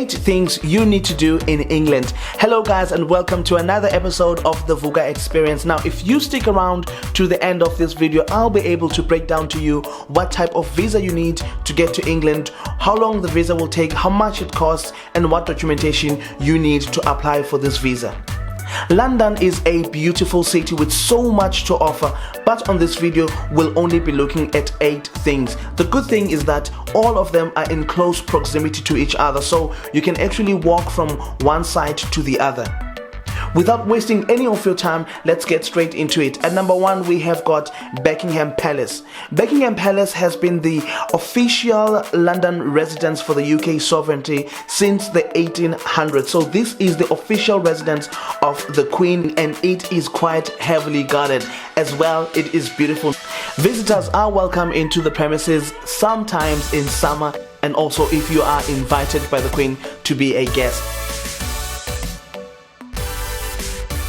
8 things you need to do in England. Hello guys, and welcome to another episode of the Vuga Experience. Now if you stick around to the end of this video, I'll be able to break down to you what type of visa you need to get to England, how long the visa will take, how much it costs, and what documentation you need to apply for this visa. London is a beautiful city with so much to offer, but on this video we'll only be looking at 8 things. The good thing is that all of them are in close proximity to each other, so you can actually walk from one side to the other. Without wasting any of your time, let's get straight into it. At number 1, we have got Buckingham Palace. Buckingham Palace has been the official London residence for the UK sovereignty since the 1800s. So this is the official residence of the Queen, and it is quite heavily guarded. As well, it is beautiful. Visitors are welcome into the premises sometimes in summer, and also if you are invited by the Queen to be a guest.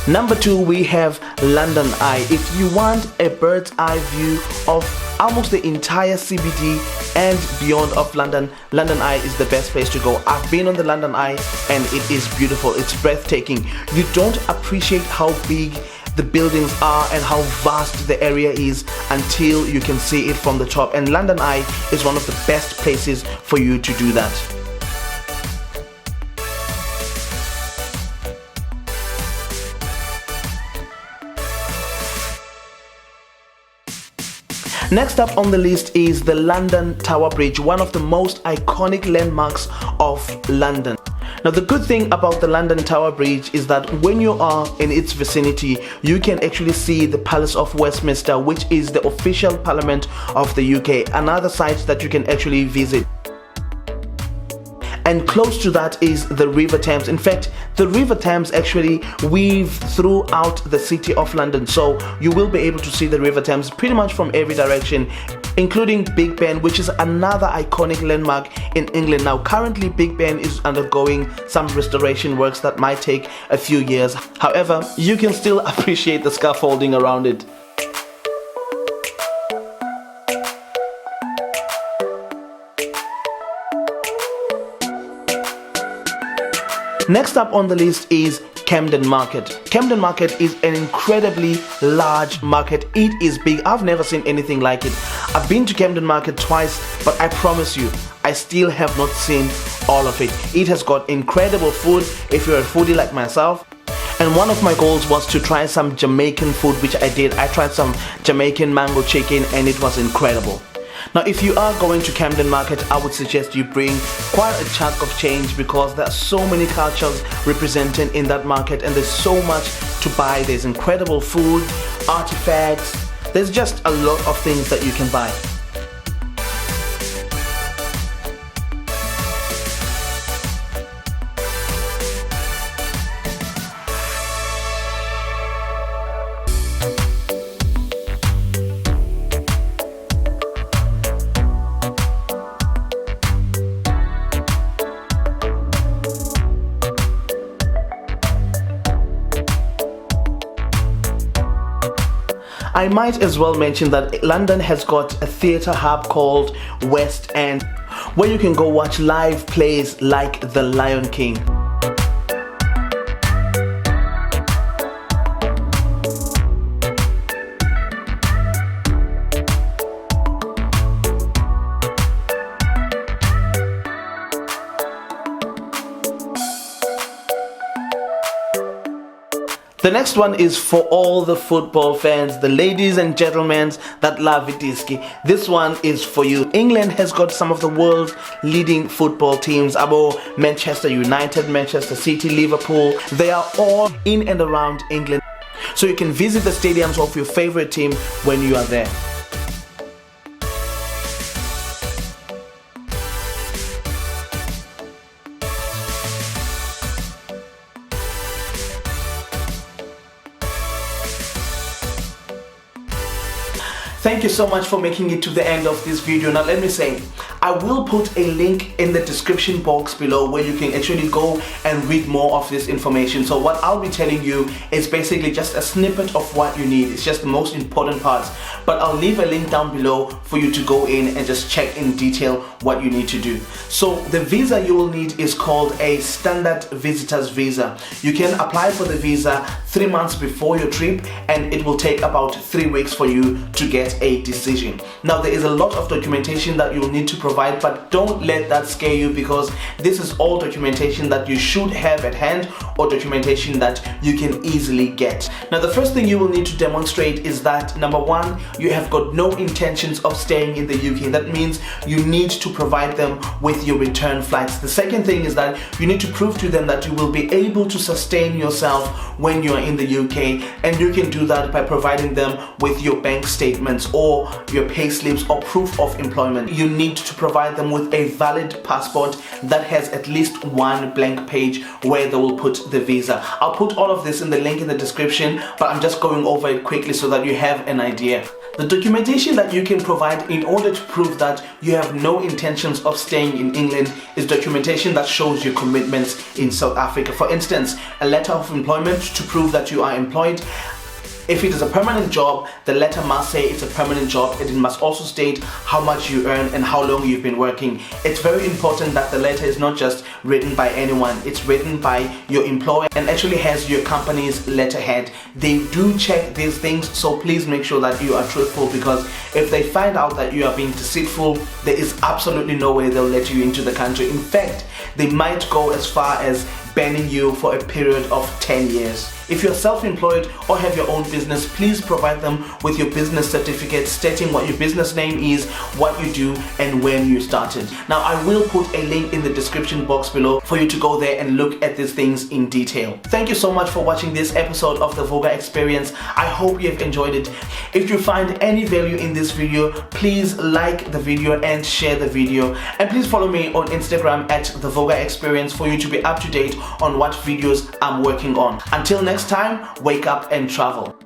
Number 2, we have London Eye. If you want a bird's eye view of almost the entire CBD and beyond of London, London Eye is the best place to go. I've been on the London Eye and it is beautiful. It's breathtaking. You don't appreciate how big the buildings are and how vast the area is until you can see it from the top. And London Eye is one of the best places for you to do that. Next up on the list is the London Tower Bridge, one of the most iconic landmarks of London. Now the good thing about the London Tower Bridge is that when you are in its vicinity, you can actually see the Palace of Westminster, which is the official parliament of the UK, another site that you can actually visit. And close to that is the River Thames. In fact, the River Thames actually weaves throughout the city of London, so you will be able to see the River Thames pretty much from every direction, including Big Ben, which is another iconic landmark in England. Now currently Big Ben is undergoing some restoration works that might take a few years. However, you can still appreciate the scaffolding around it. Next up on the list is Camden Market. Camden Market is an incredibly large market. It is big. I've never seen anything like it. I've been to Camden Market twice, but I promise you, I still have not seen all of it. It has got incredible food if you're a foodie like myself. And one of my goals was to try some Jamaican food, which I did. I tried some Jamaican mango chicken and it was incredible. Now if you are going to Camden Market, I would suggest you bring quite a chunk of change, because there are so many cultures represented in that market and there's so much to buy. There's incredible food, artifacts, there's just a lot of things that you can buy. I might as well mention that London has got a theatre hub called West End, where you can go watch live plays like The Lion King. The next one is for all the football fans, the ladies and gentlemen that love Vitiski. This one is for you. England has got some of the world's leading football teams. About Manchester United, Manchester City, Liverpool. They are all in and around England. So you can visit the stadiums of your favorite team when you are there. Thank you so much for making it to the end of this video. Now let me say, I will put a link in the description box below where you can actually go and read more of this information. So what I'll be telling you is basically just a snippet of what you need. It's just the most important parts, but I'll leave a link down below for you to go in and just check in detail what you need to do. So the visa you will need is called a standard visitor's visa. You can apply for the visa 3 months before your trip, and it will take about 3 weeks for you to get a decision. Now there is a lot of documentation that you'll need to provide, but don't let that scare you, because this is all documentation that you should have at hand, or documentation that you can easily get. Now the first thing you will need to demonstrate is that, number one, you have got no intentions of staying in the UK. That means you need to provide them with your return flights. The second thing is that you need to prove to them that you will be able to sustain yourself when you are in the UK, and you can do that by providing them with your bank statements or your pay slips or proof of employment. You need to provide them with a valid passport that has at least one blank page where they will put the visa. I'll put all of this in the link in the description, but I'm just going over it quickly so that you have an idea. The documentation that you can provide in order to prove that you have no intentions of staying in England is documentation that shows your commitments in South Africa. For instance, a letter of employment to prove that you are employed. If it is a permanent job, the letter must say it's a permanent job, and it must also state how much you earn and how long you've been working. It's very important that the letter is not just written by anyone. It's written by your employer and actually has your company's letterhead. They do check these things, so please make sure that you are truthful, because if they find out that you are being deceitful, there is absolutely no way they'll let you into the country. In fact, they might go as far as banning you for a period of 10 years. If you're self-employed or have your own business, please provide them with your business certificate stating what your business name is, what you do, and when you started. Now, I will put a link in the description box below for you to go there and look at these things in detail. Thank you so much for watching this episode of the Vuga Experience. I hope you've enjoyed it. If you find any value in this video, please like the video and share the video. And please follow me on Instagram at the Vuga Experience for you to be up to date on what videos I'm working on. Until next time, wake up and travel.